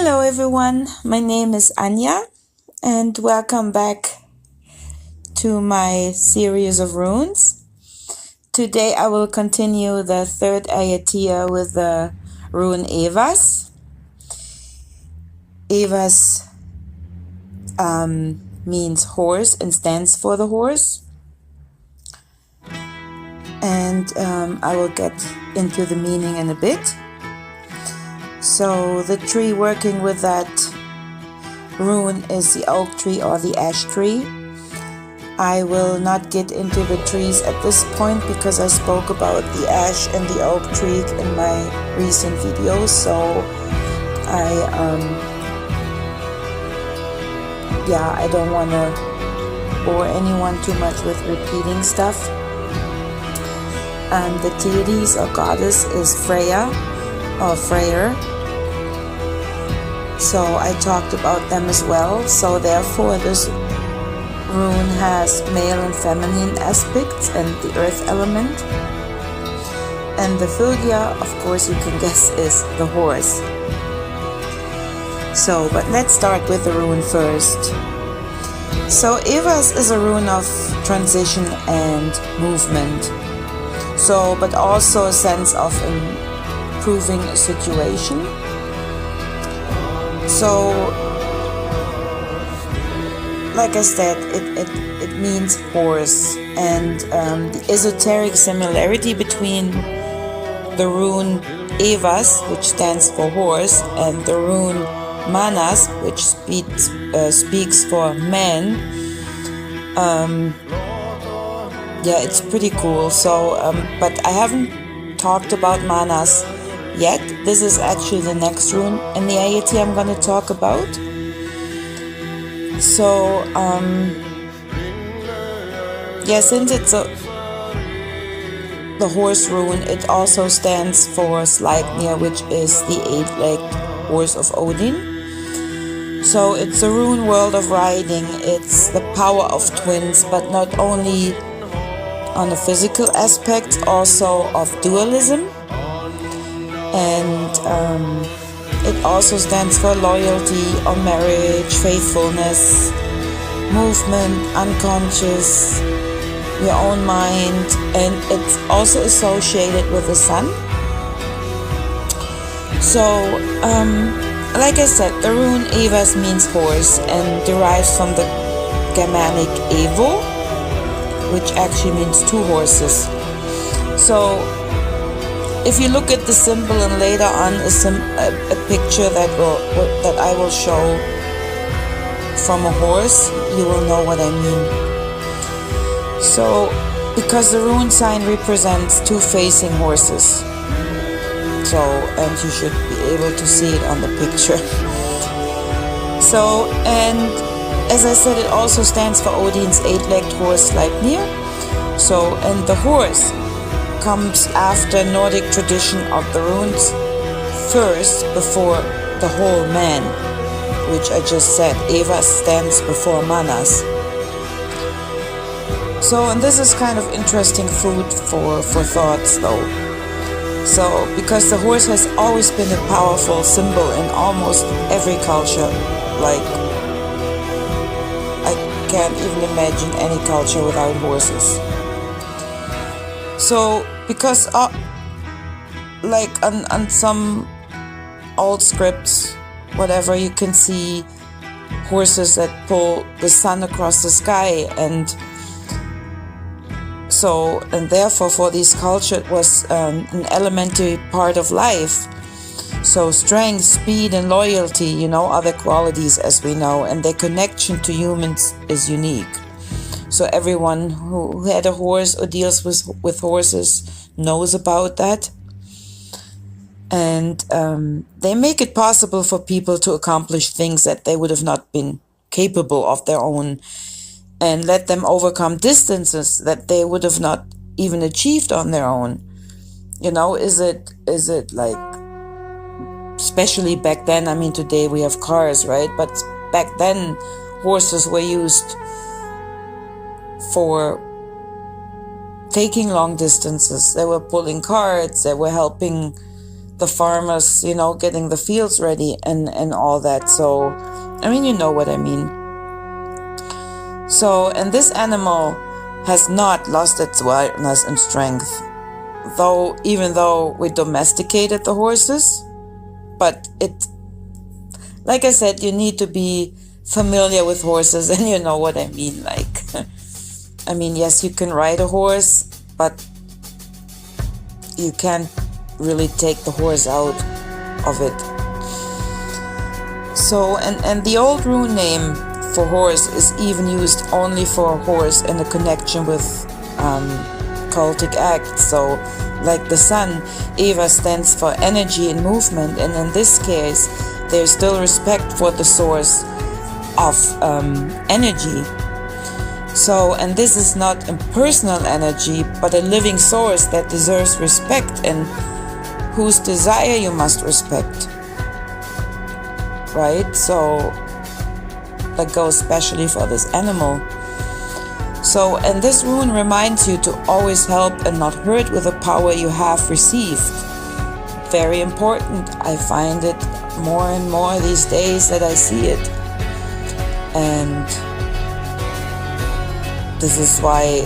Hello everyone, my name is Anya and welcome back to my series of runes. Today I will continue the third ayatia with the rune Ehwaz. Ehwaz means horse and stands for the horse. And I will get into the meaning in a bit. So the tree working with that rune is the oak tree or the ash tree. I will not get into the trees at this point because I spoke about the ash and the oak tree in my recent videos, so I don't want to bore anyone too much with repeating stuff. The deities or goddess is Freya or Freyr. So I talked about them as well. So therefore this rune has male and feminine aspects and the earth element. And the fylgja, of course you can guess, is the horse. So, but let's start with the rune first. So Ehwaz is a rune of transition and movement. So, but also a sense of improving a situation. So, like I said, it means horse, and the esoteric similarity between the rune Ehwaz, which stands for horse, and the rune Manas, which speaks for man, it's pretty cool. So, but I haven't talked about Manas yet. This is actually the next rune in the ayati I'm going to talk about. So, since it's the horse rune, it also stands for Sleipnir, which is the eight-legged horse of Odin. So it's a rune world of riding. It's the power of twins, but not only on the physical aspect, also of dualism. And it also stands for loyalty or marriage, faithfulness, movement, unconscious, your own mind, and it's also associated with the sun. So, like I said, the rune Ehwaz means horse and derives from the Germanic Evo, which actually means two horses. So, if you look at the symbol and later on a picture that I will show from a horse, you will know what I mean. So, because the rune sign represents two facing horses, so, and you should be able to see it on the picture. So, and as I said, it also stands for Odin's eight-legged horse Sleipnir. So, and the horse comes after Nordic tradition of the runes first before the whole man, which I just said. Ehwaz stands before Manas. So, and this is kind of interesting food for thoughts though. So, because the horse has always been a powerful symbol in almost every culture, like I can't even imagine any culture without horses. So, because like on some old scripts, whatever, you can see horses that pull the sun across the sky, and so, and therefore for this culture it was an elementary part of life. So strength, speed and loyalty, are the qualities as we know, and their connection to humans is unique. So everyone who had a horse or deals with horses knows about that. And they make it possible for people to accomplish things that they would have not been capable of their own, and let them overcome distances that they would have not even achieved on their own. Is it like, especially back then, I mean today we have cars, right? But back then horses were used for taking long distances. They were pulling carts, they were helping the farmers, you know, getting the fields ready and all that. So, I mean, you know what I mean. So, and this animal has not lost its wildness and strength, even though we domesticated the horses. But like I said, you need to be familiar with horses, and you know what I mean. Like, I mean, yes, you can ride a horse, but you can't really take the horse out of it. So, and the old rune name for horse is even used only for a horse in a connection with cultic acts. So, like the sun, Ehwaz stands for energy and movement, and in this case, there's still respect for the source of energy. So, and this is not impersonal energy, but a living source that deserves respect and whose desire you must respect. Right? So, that goes especially for this animal. So, and this rune reminds you to always help and not hurt with the power you have received. Very important. I find it more and more these days that I see it. And this is why,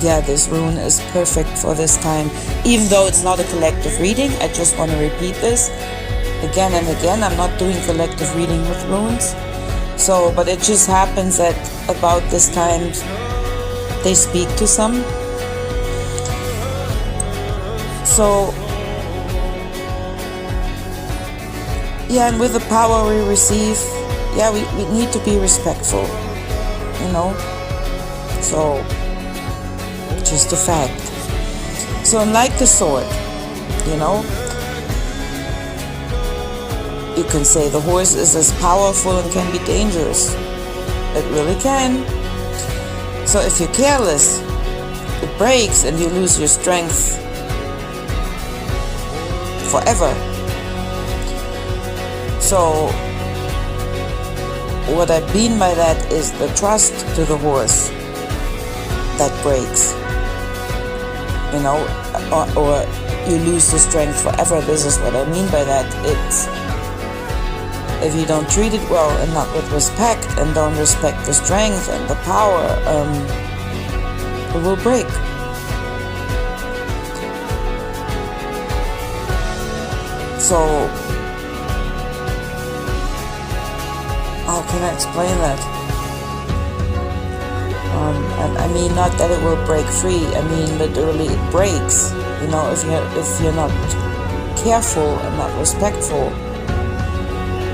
yeah, this rune is perfect for this time. Even though it's not a collective reading, I just want to repeat this again and again. I'm not doing collective reading with runes. So, but it just happens that about this time they speak to some. So, yeah, and with the power we receive, yeah, we need to be respectful, you know. So, just a fact. So, unlike the sword, you know, you can say the horse is as powerful and can be dangerous. It really can. So if you're careless, it breaks and you lose your strength forever. So what I mean by that is the trust to the horse that breaks, you know, or you lose the strength forever. This is what I mean by that. It's if you don't treat it well and not with respect and don't respect the strength and the power, it will break. So, how can I explain that? I mean, not that it will break free. I mean, literally, it breaks. You know, if you're not careful and not respectful.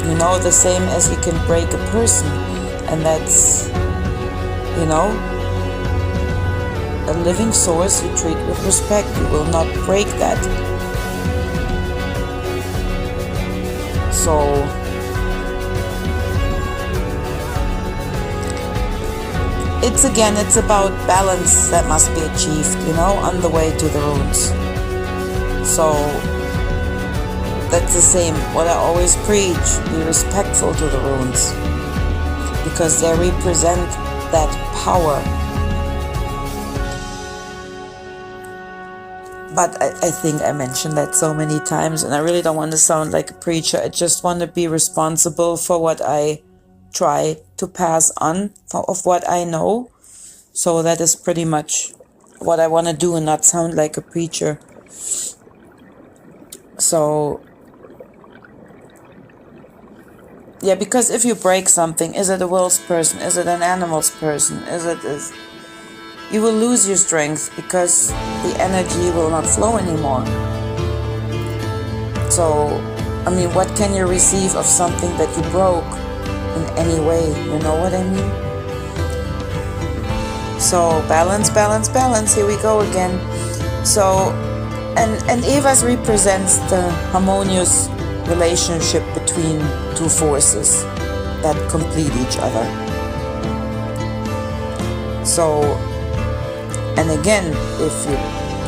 You know, the same as you can break a person, and that's, you know, a living source you treat with respect. You will not break that. So, it's about balance that must be achieved, you know, on the way to the runes. So, that's the same, what I always preach, be respectful to the runes, because they represent that power. But I think I mentioned that so many times, and I really don't want to sound like a preacher. I just want to be responsible for what I try to pass on, of what I know. So that is pretty much what I want to do and not sound like a preacher. So, yeah, because if you break something, is it a will's person? Is it an animal's person? You will lose your strength because the energy will not flow anymore. So, I mean, what can you receive of something that you broke in any way? You know what I mean? So, balance, balance, balance. Here we go again. So, and Ehwaz represents the harmonious relationship between two forces that complete each other. So, and again, if you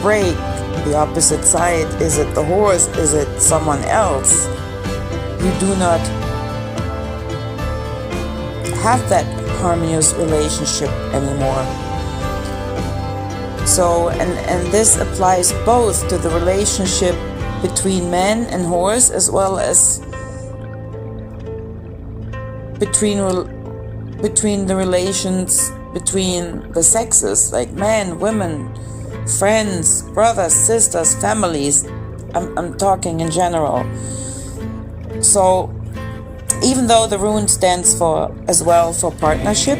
break the opposite side, is it the horse, is it someone else, you do not have that harmonious relationship anymore. So, and this applies both to the relationship between man and horse, as well as between the relations between the sexes, like men, women, friends, brothers, sisters, families. I'm talking in general. So even though the rune stands for partnership,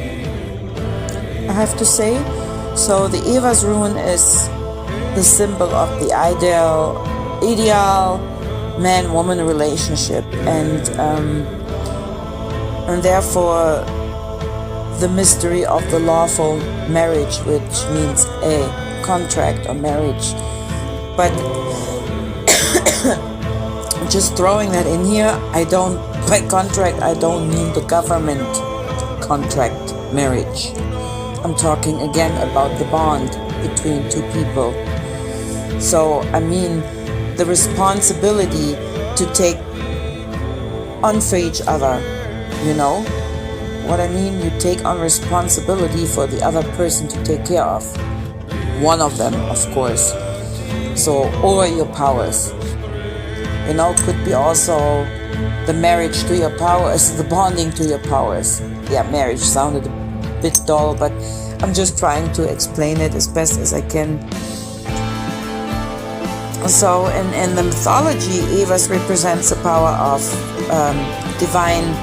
I have to say, so the Ehwaz rune is the symbol of the ideal man-woman relationship, and therefore the mystery of the lawful marriage, which means a contract or marriage. But just throwing that in here, by contract, I don't mean the government contract marriage. I'm talking again about the bond between two people. So, I mean, the responsibility to take on for each other, you know what I mean? You take on responsibility for the other person to take care of. One of them, of course. So, over your powers. Could be also the marriage to your powers, the bonding to your powers. Yeah, marriage sounded a bit dull, but I'm just trying to explain it as best as I can. So, in the mythology, Ehwaz represents the power of divine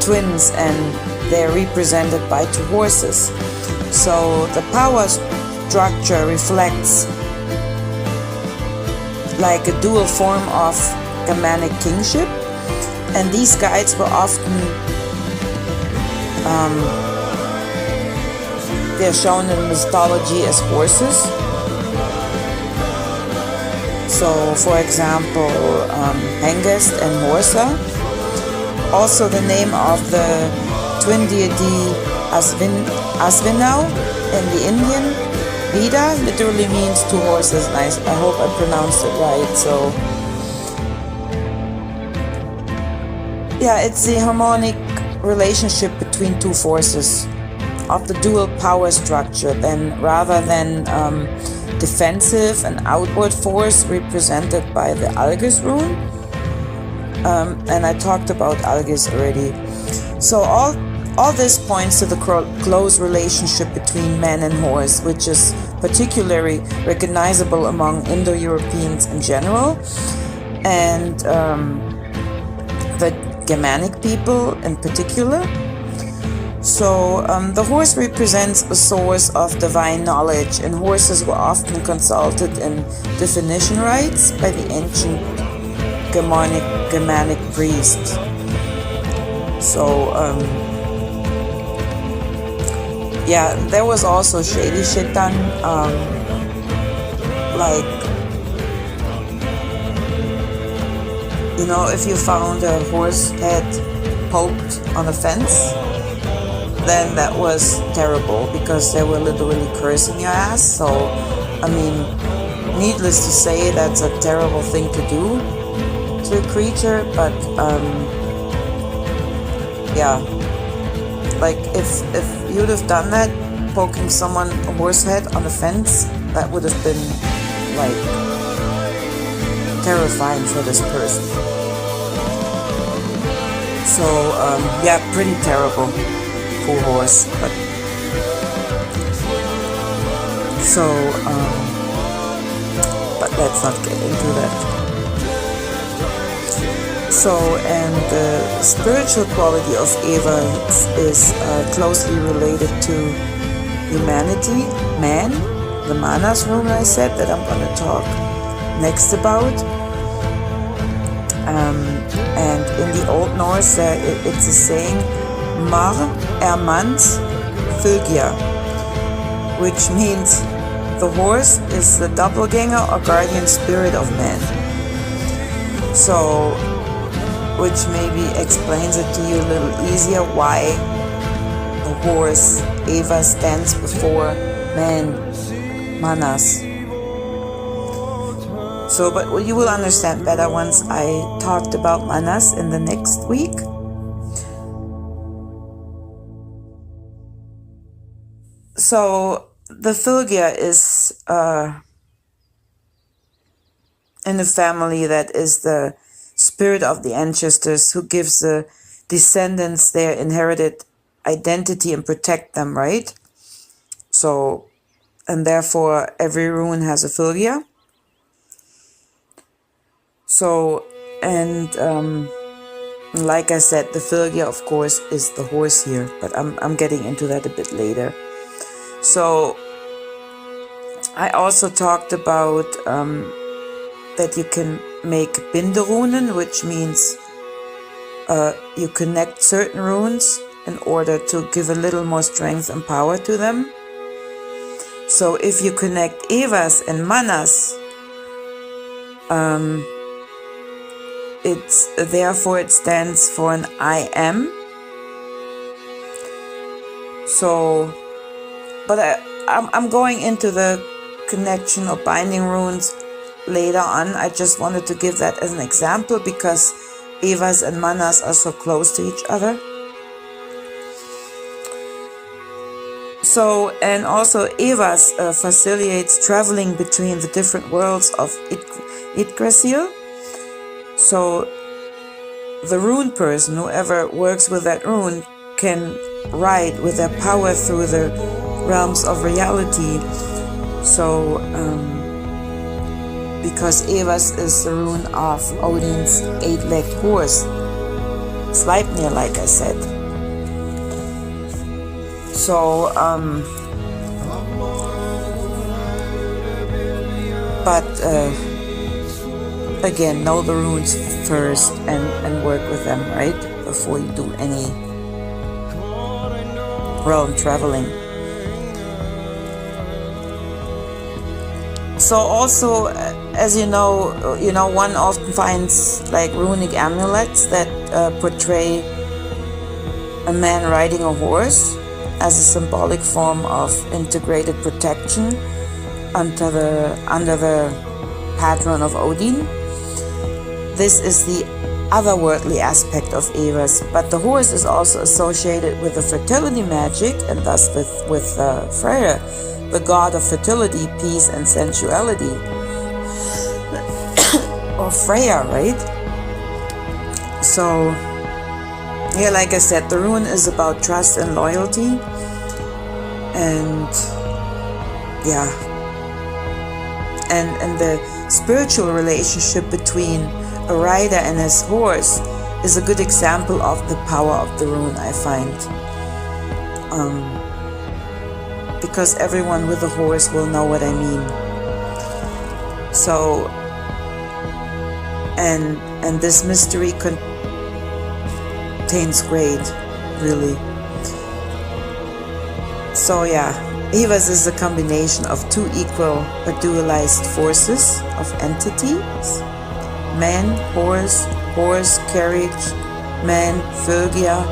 twins, and they're represented by two horses. So the power structure reflects like a dual form of Germanic kingship, and these guides were often they're shown in mythology as horses. So, for example, Hengest and Horsa. Also, the name of the twin deity Asvinau in the Indian Veda literally means two horses. I hope I pronounced it right. So, yeah, it's the harmonic relationship between two forces of the dual power structure, then rather than defensive and outward force represented by the Algis rune. And I talked about Algis already. So all this points to the close relationship between man and horse, which is particularly recognizable among Indo-Europeans in general, and the Germanic people in particular. So the horse represents a source of divine knowledge, and horses were often consulted in definition rites by the ancient Germanic priests. So yeah, there was also shady shit done, like, if you found a horse head poked on a fence, then that was terrible, because they were literally cursing your ass. So, I mean, needless to say, that's a terrible thing to do to a creature, but yeah, like if you'd have done that, poking someone a horse head on a fence, that would have been like terrifying for this person. So yeah, pretty terrible. Poor horse. But so but let's not get into that. So, and the spiritual quality of Ehwaz is closely related to humanity, man, the Manas rune I said that I'm going to talk next about. And in the Old Norse, it's a saying, Mar mans fylgja, which means the horse is the doppelganger or guardian spirit of man. So, which maybe explains it to you a little easier why the horse Ehwaz stands before man, Manas. So, but you will understand better once I talked about Manas in the next week. So, the fylgja is in the family that is the spirit of the ancestors who gives the descendants their inherited identity and protect them, right? So, and therefore every rune has a fylgja. So, and like I said, the fylgja, of course, is the horse here, but I'm getting into that a bit later. So, I also talked about that you can make binderunen, which means you connect certain runes in order to give a little more strength and power to them. So if you connect Ehwaz and Manas, it stands for an I am. So, but I'm going into the connection of binding runes later on. I just wanted to give that as an example because Ehwaz and Manas are so close to each other. So, and also Ehwaz facilitates traveling between the different worlds of Yggdrasil. So the rune person, whoever works with that rune, can ride with their power through the realms of reality. So, because Ehwaz is the rune of Odin's 8-legged horse, Sleipnir, like I said. So, again, know the runes first and work with them, right? Before you do any realm traveling. So also, as you know, one often finds like runic amulets that portray a man riding a horse as a symbolic form of integrated protection under the patron of Odin. This is the otherworldly aspect of Ehwaz, but the horse is also associated with the fertility magic and thus with Freyr, the god of fertility, peace, and sensuality. Or Freya, right? So, yeah, like I said, the rune is about trust and loyalty. And, yeah. And the spiritual relationship between a rider and his horse is a good example of the power of the rune, I find. Because everyone with a horse will know what I mean. So, and this mystery contains great, really. So yeah, Ehwaz is a combination of two equal but dualized forces of entities: man, horse, horse, carriage, man, fylgja,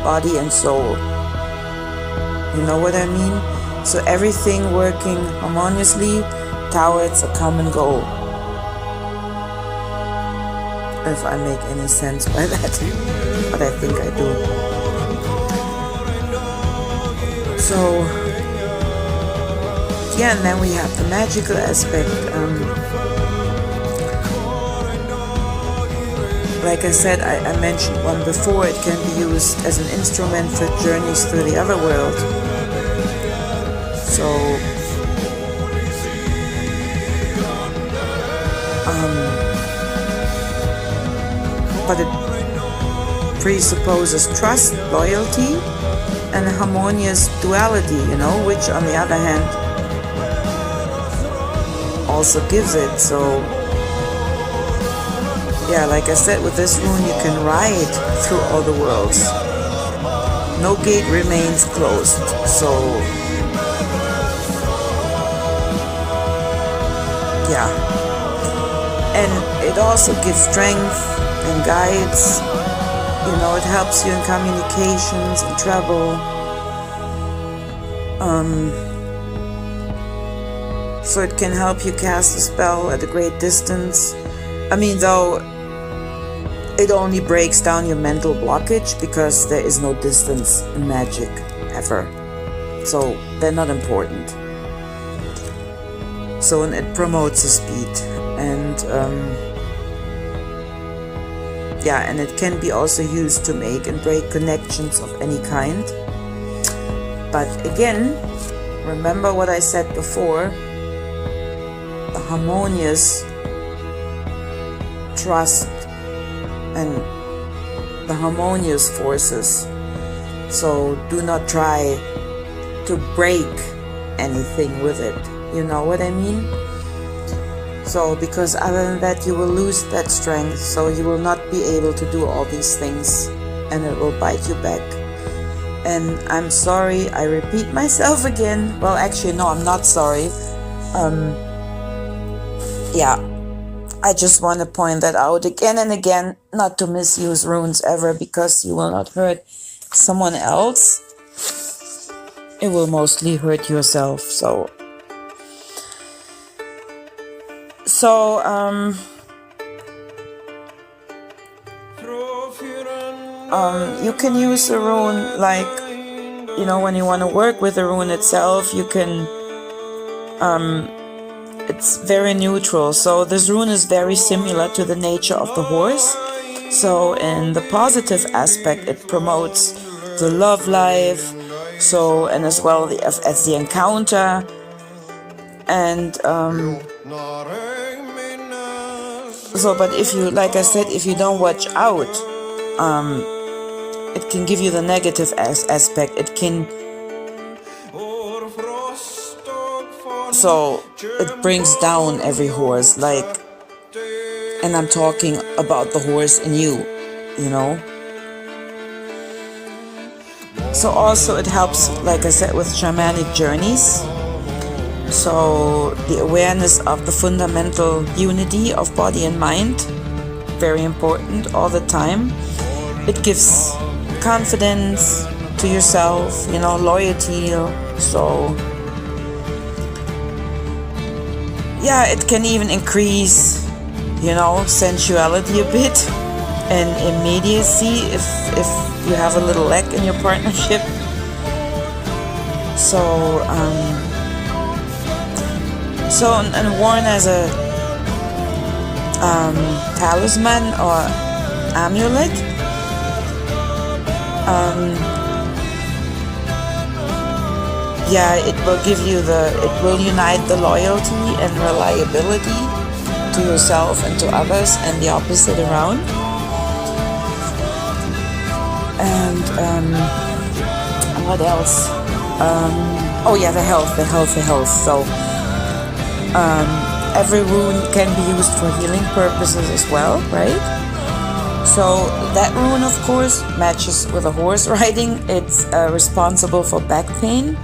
body and soul. You know what I mean? So everything working harmoniously towards a common goal. If I make any sense by that, but I think I do. So, yeah, and then we have the magical aspect. Like I said, I mentioned one before, it can be used as an instrument for journeys through the other world. So, but it presupposes trust, loyalty, and a harmonious duality, which on the other hand also gives it. So, yeah, like I said, with this rune you can ride through all the worlds. No gate remains closed. So, yeah. And it also gives strength and guides. It helps you in communications and travel. So it can help you cast a spell at a great distance. I mean, though, it only breaks down your mental blockage because there is no distance in magic, ever. So they're not important. So it promotes the speed and and it can be also used to make and break connections of any kind. But again, remember what I said before, the harmonious trust and the harmonious forces. So do not try to break anything with it. You know what I mean? So, because other than that, you will lose that strength. So you will not be able to do all these things, and it will bite you back. And I'm sorry, I repeat myself again. Well, actually, no, I'm not sorry. I just want to point that out again and again, not to misuse runes ever, because you will not hurt someone else. It will mostly hurt yourself. So you can use the rune like, when you want to work with the rune itself, you can, it's very neutral. So this rune is very similar to the nature of the horse. So in the positive aspect, it promotes the love life, so, and as well as the encounter. And but if you, like I said, if you don't watch out, it can give you the negative aspect. It can, so it brings down every horse, like, and I'm talking about the horse in you, So also it helps, like I said, with shamanic journeys. So the awareness of the fundamental unity of body and mind, very important all the time. It gives confidence to yourself, loyalty. So it can even increase, sensuality a bit and immediacy if you have a little lack in your partnership. So and worn as a talisman or amulet, it will give you it will unite the loyalty and reliability to yourself and to others, and the opposite around. And what else? The health. So every rune can be used for healing purposes as well, right? So that rune, of course, matches with a horse riding. It's responsible for back pain.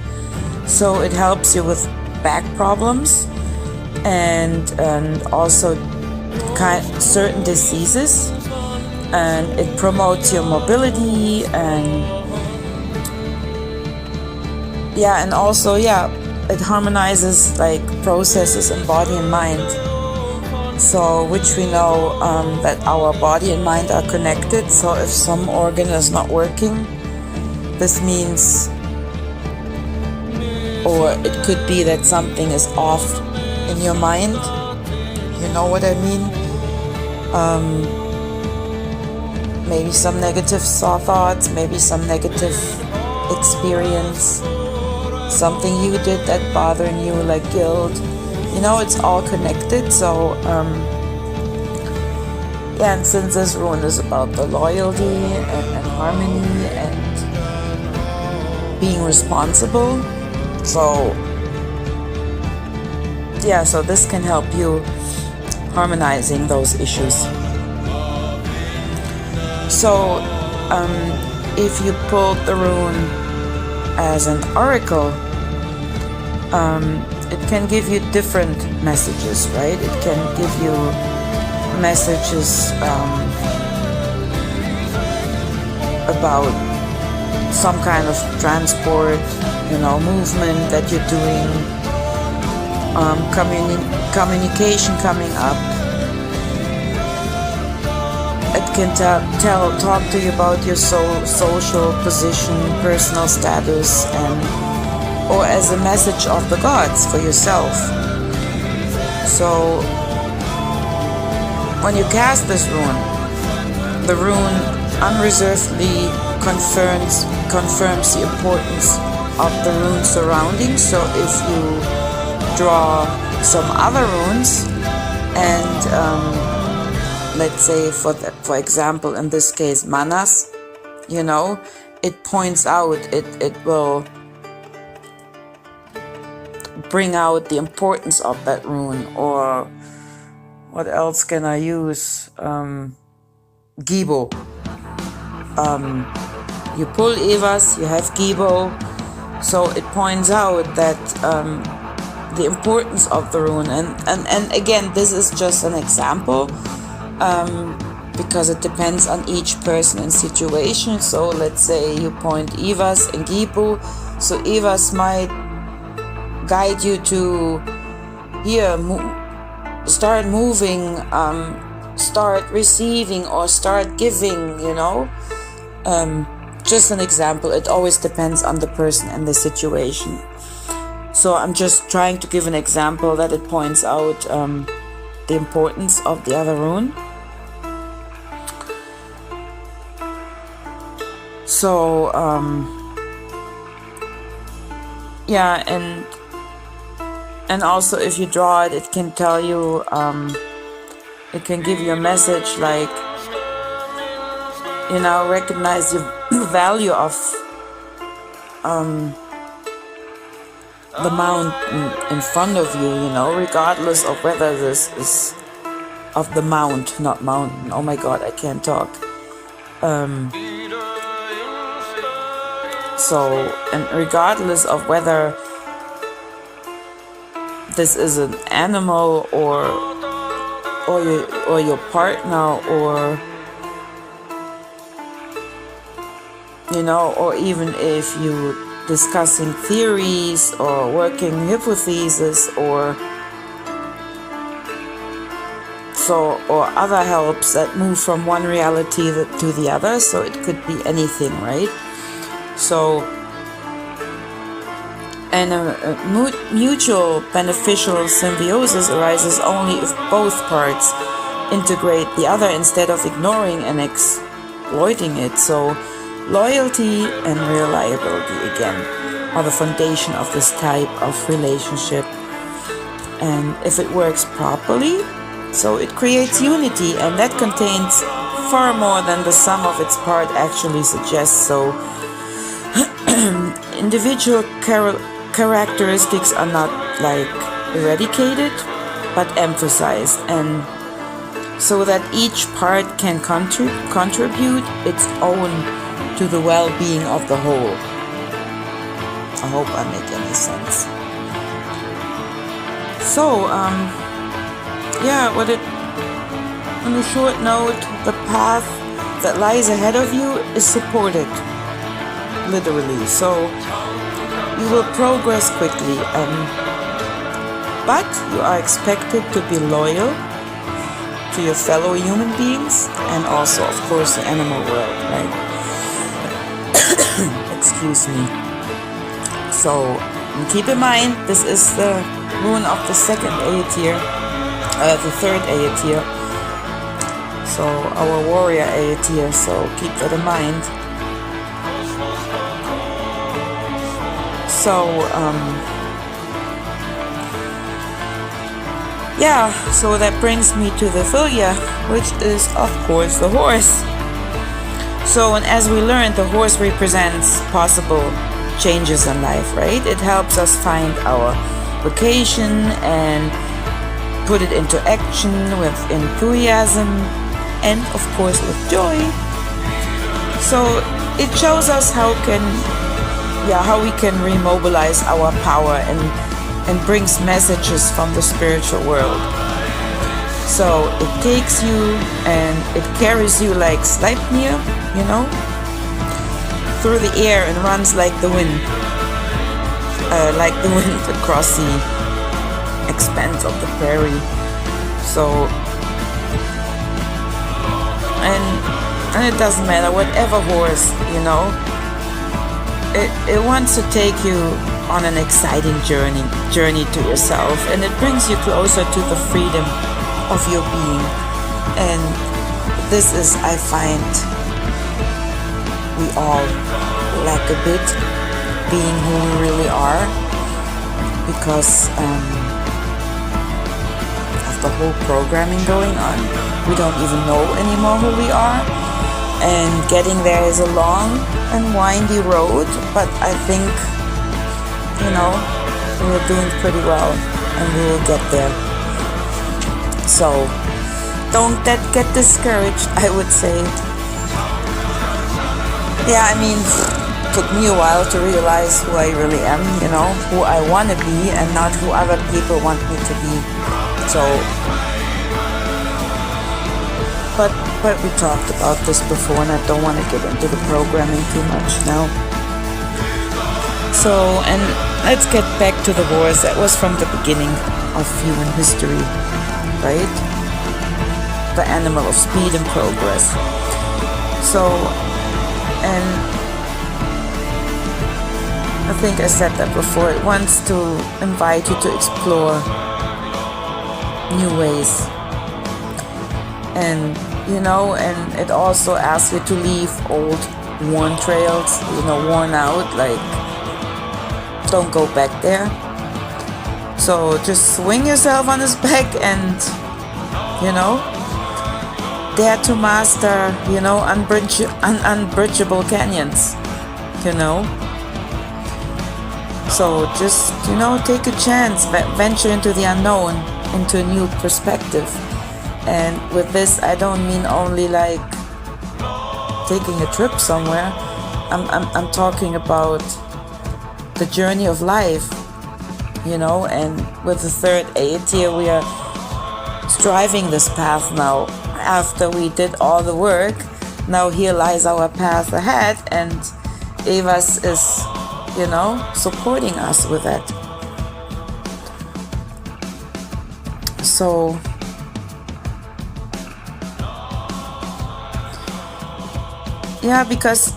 So it helps you with back problems and also certain diseases. And it promotes your mobility and also it harmonizes like processes in body and mind. So which we know that our body and mind are connected. So if some organ is not working, this means, or it could be that something is off in your mind. You know what I mean? Maybe some negative thoughts, maybe some negative experience, something you did that bothering you, like guilt. It's all connected. So and since this rune is about the loyalty and harmony and being responsible, so this can help you harmonizing those issues. So if you pulled the rune as an oracle, it can give you different messages, right? It can give you messages about some kind of transport, movement that you're doing, communication coming up. It can talk to you about your social position, personal status, or as a message of the gods for yourself. So When you cast this rune, the rune unreservedly confirms the importance of the rune surroundings. So if you draw some other runes and let's say for example in this case manas, you know, it points out, it will bring out the importance of that rune. Or what else can I use? Gibo. You pull Ehwaz, you have Gibo, so it points out that the importance of the rune. And again, this is just an example, because it depends on each person and situation. So let's say you point Ehwaz and Gibo, so Ehwaz might guide you to here, start moving, start receiving, or start giving, you know. Just an example. It always depends on the person and the situation. So I'm just trying to give an example that it points out the importance of the other rune. So yeah, and also if you draw it, it can tell you, it can give you a message like, you know, recognize the value of the mountain in front of you, you know, regardless of whether this is of the mount, not mountain. Oh my God, I can't talk. So, and regardless of whether this is an animal or your partner, or you know, or even if you discussing theories or working hypotheses or other helps that move from one reality to the other. So it could be anything, right? So, and a mutual beneficial symbiosis arises only if both parts integrate the other instead of ignoring and exploiting it. So loyalty and reliability, again, are the foundation of this type of relationship. And if it works properly, so it creates unity, and that contains far more than the sum of its part actually suggests. So individual characteristics are not like eradicated, but emphasized, and so that each part can contribute its own to the well-being of the whole. I hope I make any sense. So, yeah, on a short note, the path that lies ahead of you is supported, literally. So, you will progress quickly, but you are expected to be loyal to your fellow human beings and also, of course, the animal world, right? Excuse me. So keep in mind, this is the rune of the second Aetir, the third Aetir. So our warrior Aetir. So keep that in mind. So yeah. So that brings me to the Filia, which is of course the horse. So, and as we learned, the horse represents possible changes in life, right? It helps us find our vocation and put it into action with enthusiasm and, of course, with joy. So, it shows us how we can remobilize our power and brings messages from the spiritual world. So it takes you and it carries you like Sleipnir, you know, through the air and runs like the wind across the expanse of the prairie. So, and it doesn't matter, whatever horse, you know, it wants to take you on an exciting journey to yourself, and it brings you closer to the freedom of your being. And this is, I find, we all lack a bit being who we really are, because of the whole programming going on. We don't even know anymore who we are, and getting there is a long and windy road, but I think, we're doing pretty well and we will get there. So don't get discouraged, I would say. Yeah, I mean, it took me a while to realize who I really am, who I want to be and not who other people want me to be. So, but we talked about this before, and I don't want to get into the programming too much now. So, and let's get back to the wars. That was from the beginning of human history, right? The animal of speed and progress. So, and I think I said that before, it wants to invite you to explore new ways. And, and it also asks you to leave old worn trails, worn out, like, don't go back there. So just swing yourself on his back and, dare to master, unbridgeable canyons, So just, take a chance, venture into the unknown, into a new perspective. And with this, I don't mean only like taking a trip somewhere. I'm talking about the journey of life, and with the third aid here, we are striving this path now. After we did all the work, now here lies our path ahead, and Ehwaz is, supporting us with that. So, yeah, because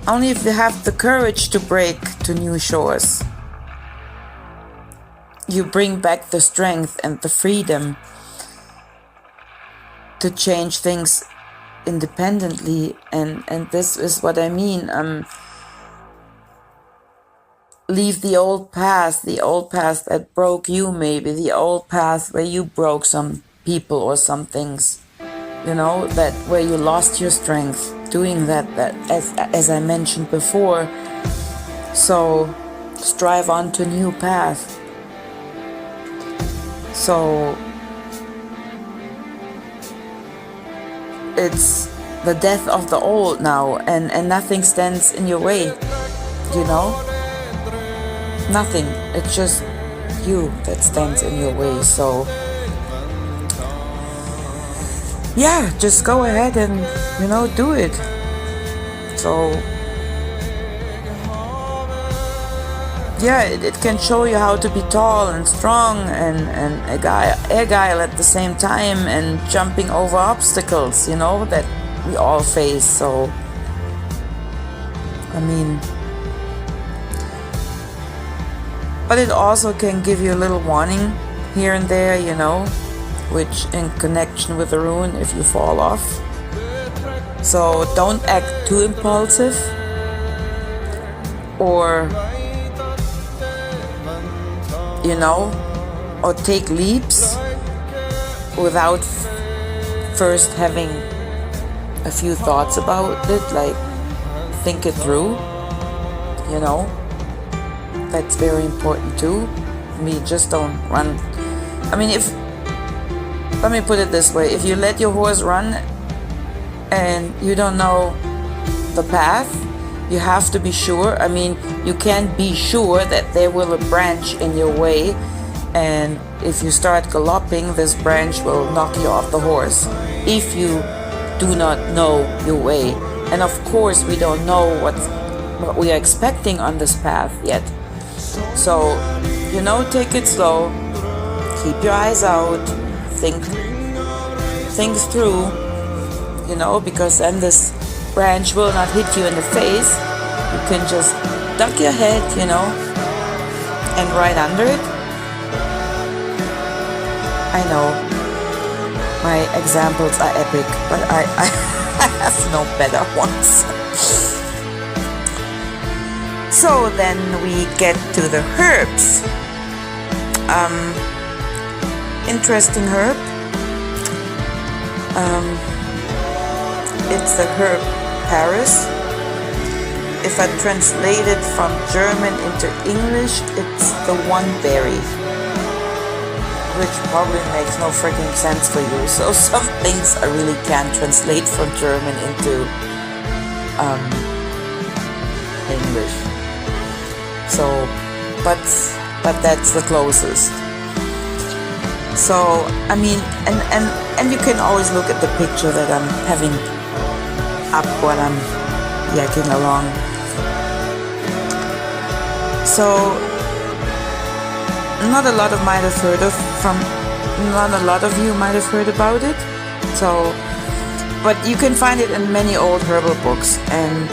only if you have the courage to break to new shores, you bring back the strength and the freedom to change things independently. And this is what I mean. Leave the old path that broke you, maybe the old path where you broke some people or some things, that where you lost your strength doing that as I mentioned before. So strive on to a new path. So it's the death of the old now, and nothing stands in your way, nothing. It's just you that stands in your way. So yeah, just go ahead and do it. So yeah, it can show you how to be tall and strong and agile at the same time, and jumping over obstacles, that we all face. So, I mean, but it also can give you a little warning here and there, which in connection with the rune, if you fall off. So don't act too impulsive, or or take leaps without first having a few thoughts about it, like think it through, that's very important too. Just don't run. I mean, let me put it this way, if you let your horse run and you don't know the path, you have to be sure. I mean, you can't be sure that there will a branch in your way, and if you start galloping, this branch will knock you off the horse if you do not know your way. And of course, we don't know what we are expecting on this path yet. So, take it slow, keep your eyes out, think things through, because then this branch will not hit you in the face. You can just duck your head, and right under it. I know My examples are epic, but I have no better ones. So then we get to the herbs. Interesting herb. It's the herb Paris. If I translate it from German into English, it's the one berry, which probably makes no freaking sense for you. So some things I really can't translate from German into English. So, but that's the closest. So I mean, and you can always look at the picture that I'm having up when I'm yakking along. So not a lot of you might have heard about it. So, but you can find it in many old herbal books, and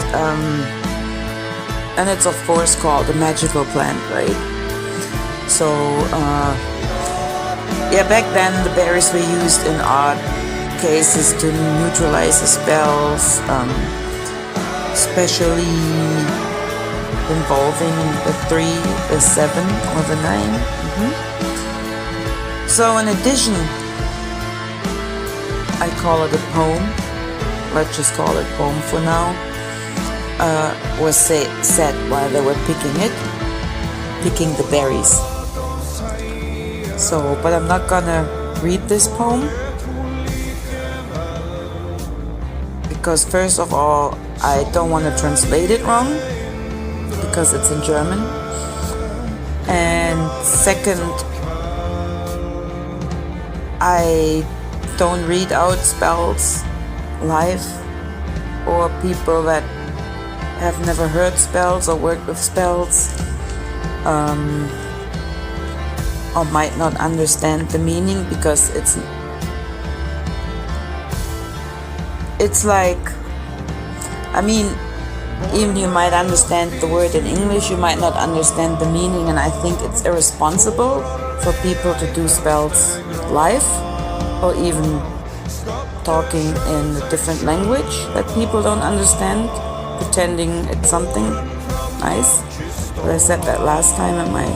it's of course called a magical plant, right? So yeah, back then the berries were used in odd cases to neutralize the spells, especially involving the 3, the 7, or the 9. So in addition, I call it a poem, let's just call it poem for now, was said while they were picking the berries. So, but I'm not gonna read this poem, because first of all, I don't want to translate it wrong, because it's in German, and second, I don't read out spells live, or people that have never heard spells or worked with spells or might not understand the meaning, because it's like, I mean, even you might understand the word in English, you might not understand the meaning, and I think it's irresponsible for people to do spells live, or even talking in a different language that people don't understand, pretending it's something nice. But I said that last time in my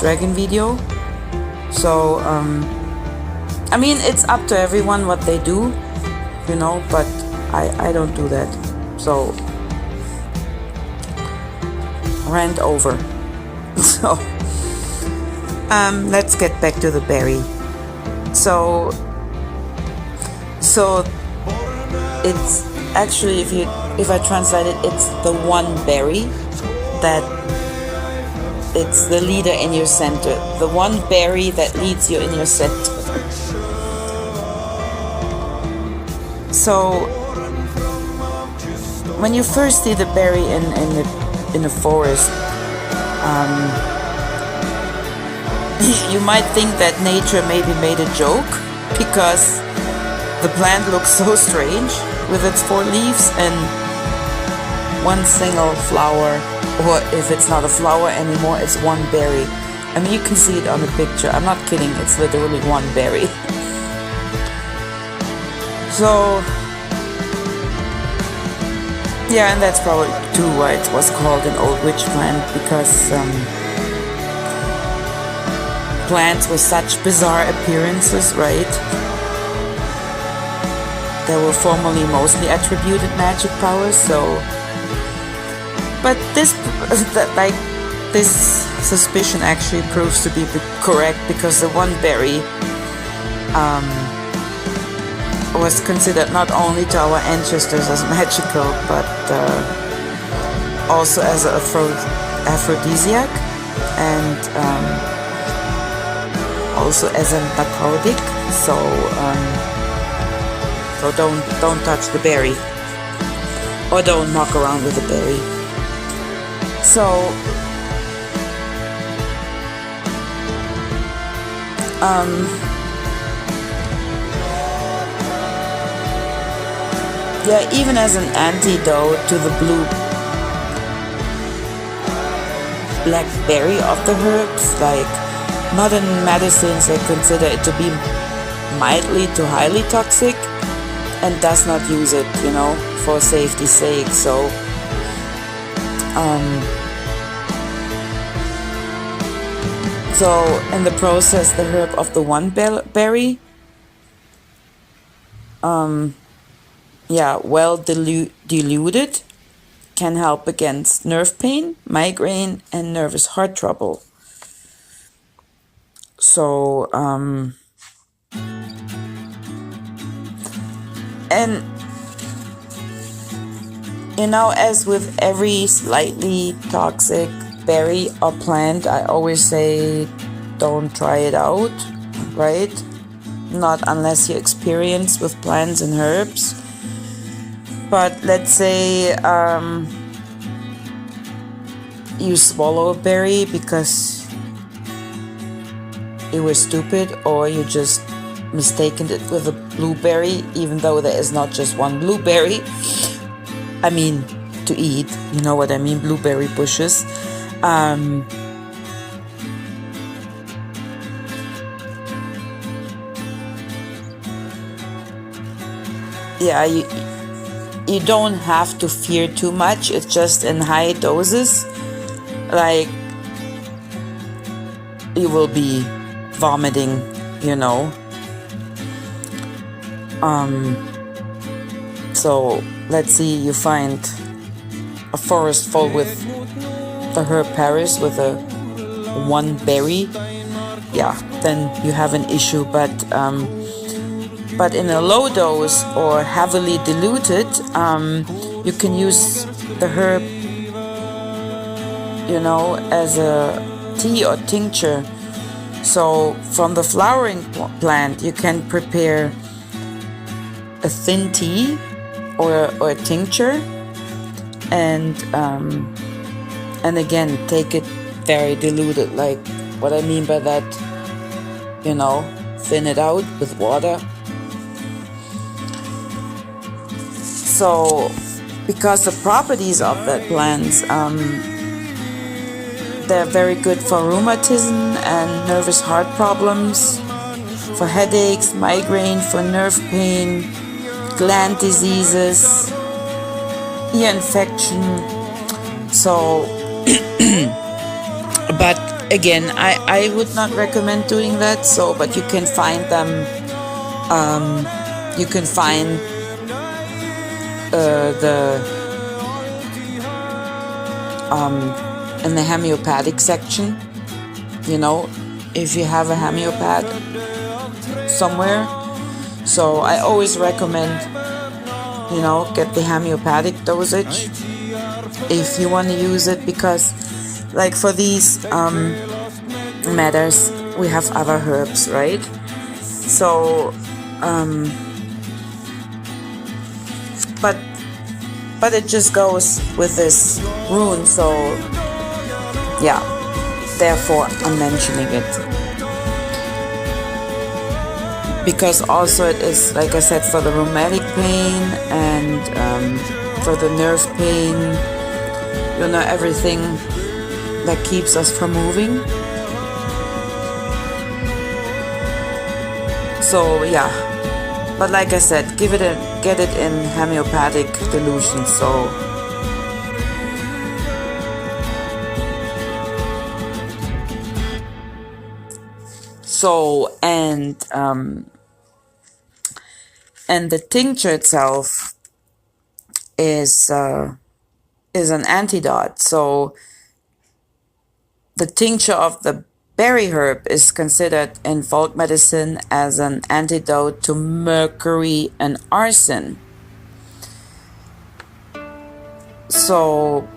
dragon video. So, I mean, it's up to everyone what they do, you know, but I don't do that. So, rant over. So, let's get back to the berry. So it's actually, if I translate it, it's the one berry that it's the leader in your center, the one berry that leads you in your center. So when you first see the berry in the forest, you might think that nature maybe made a joke, because the plant looks so strange with its 4 leaves and one single flower, or if it's not a flower anymore, it's one berry. I mean, you can see it on the picture. I'm not kidding, it's literally one berry. So, yeah, and that's probably too why it was called an old witch plant, because plants with such bizarre appearances, right? They were formerly mostly attributed magic powers, so... But this suspicion actually proves to be correct, because the one berry was considered not only to our ancestors as magical, but also as an aphrodisiac, and also as a narcotic. So don't touch the berry, or don't knock around with the berry. So yeah, even as an antidote to the blue blackberry of the herbs, like modern medicines, they consider it to be mildly to highly toxic and does not use it, for safety's sake. So in the process, the herb of the one berry, well diluted, can help against nerve pain, migraine, and nervous heart trouble. So, and as with every slightly toxic berry or plant, I always say don't try it out, right? Not unless you're experienced with plants and herbs. But let's say you swallow a berry because you were stupid, or you just mistaken it with a blueberry, even though there is not just one blueberry. I mean, to eat, you know what I mean, blueberry bushes. You don't have to fear too much. It's just in high doses, like you will be vomiting, So let's see, you find a forest full with the herb Paris with a one berry. Yeah, then you have an issue. But in a low dose or heavily diluted, you can use the herb, as a tea or tincture. So from the flowering plant, you can prepare a thin tea or a tincture, and again, take it very diluted. Like what I mean by that, thin it out with water. So, because the properties of that plants, they're very good for rheumatism and nervous heart problems, for headaches, migraine, for nerve pain, gland diseases, ear infection. So, but again, I would not recommend doing that. So, but you can find them. You can find in the homeopathic section, if you have a homeopath somewhere. So I always recommend, get the homeopathic dosage if you want to use it, because like for these matters, we have other herbs, right? So but it just goes with this rune, so yeah, therefore I'm mentioning it. Because also it is, like I said, for the rheumatic pain and for the nerve pain, everything that keeps us from moving. So yeah, but like I said, get it in homeopathic dilution. And the tincture itself is an antidote. So the tincture of the berry herb is considered in folk medicine as an antidote to mercury and arson. So,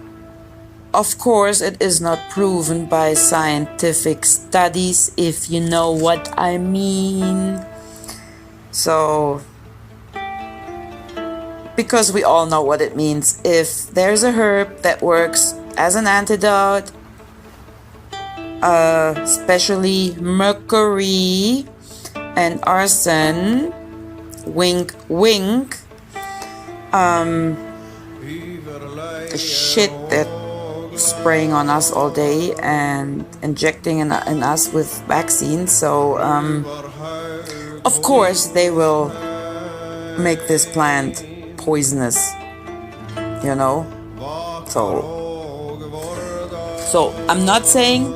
of course, it is not proven by scientific studies, if you know what I mean. So, because we all know what it means. If there's a herb that works as an antidote, especially mercury and arson, wink wink, the shit that spraying on us all day and injecting in us with vaccines. So Of course, they will make this plant poisonous, you know. So I'm not saying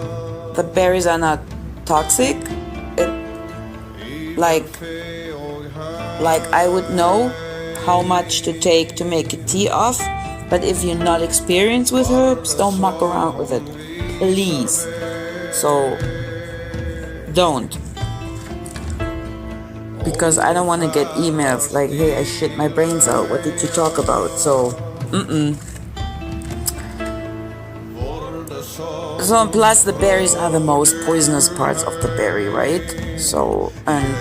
the berries are not toxic. Like I would know how much to take to make a tea of, but if you're not experienced with herbs, don't muck around with it, please. So don't, because I don't want to get emails like, hey, I shit my brains out, what did you talk about? So So plus the berries are the most poisonous parts of the berry, right? So, and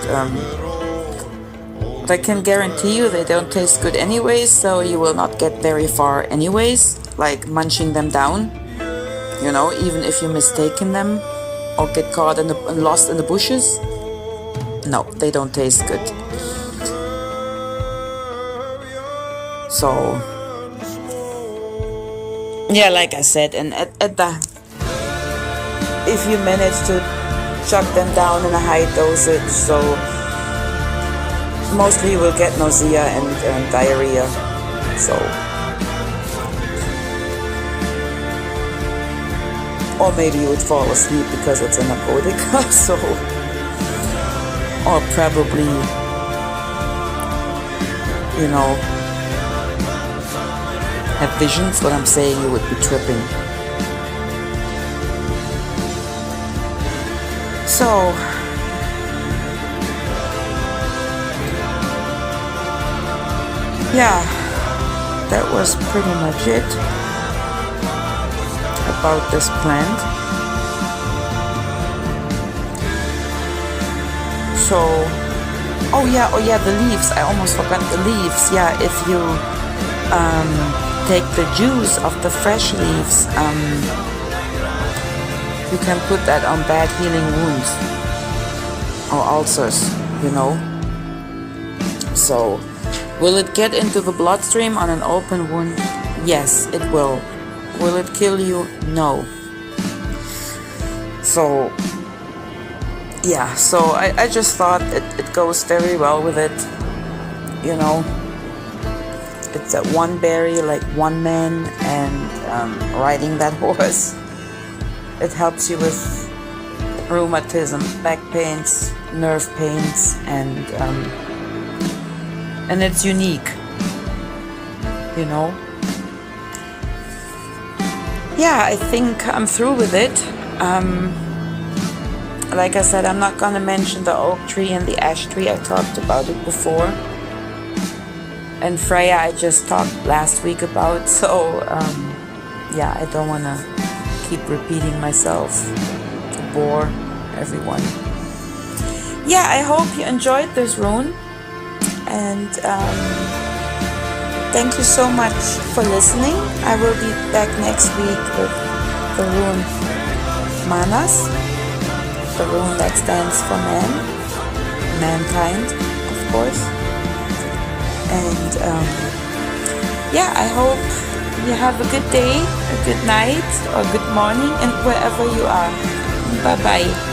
I can guarantee you they don't taste good anyways, so you will not get very far anyways, like munching them down, you know, even if you mistaken them or get caught and lost in the bushes. No, they don't taste good. So, yeah, like I said, and at the, if you manage to chuck them down in a high dosage, so mostly you will get nausea and diarrhea. So, or maybe you would fall asleep because it's a narcotic. So, or probably, you know, have visions. What I'm saying, you would be tripping. So, yeah, that was pretty much it about this plant. So, oh yeah, the leaves. I almost forgot the leaves. Yeah, if you take the juice of the fresh leaves, you can put that on bad healing wounds or ulcers, you know. So, will it get into the bloodstream on an open wound? Yes, it will. Will it kill you? No. So, yeah, so I just thought it goes very well with it, you know. It's a one berry, like one man, and riding that horse. It helps you with rheumatism, back pains, nerve pains, and it's unique, you know. Yeah, I think I'm through with it. Like I said, I'm not gonna mention the oak tree and the ash tree. I talked about it before. And Freya, I just talked last week about. So, yeah, I don't wanna keep repeating myself to bore everyone. Yeah, I hope you enjoyed this rune, and thank you so much for listening. I will be back next week with the rune Manas, the rune that stands for man, mankind, of course. And yeah, I hope you have a good day, a good night, or good morning, and wherever you are. Bye-bye.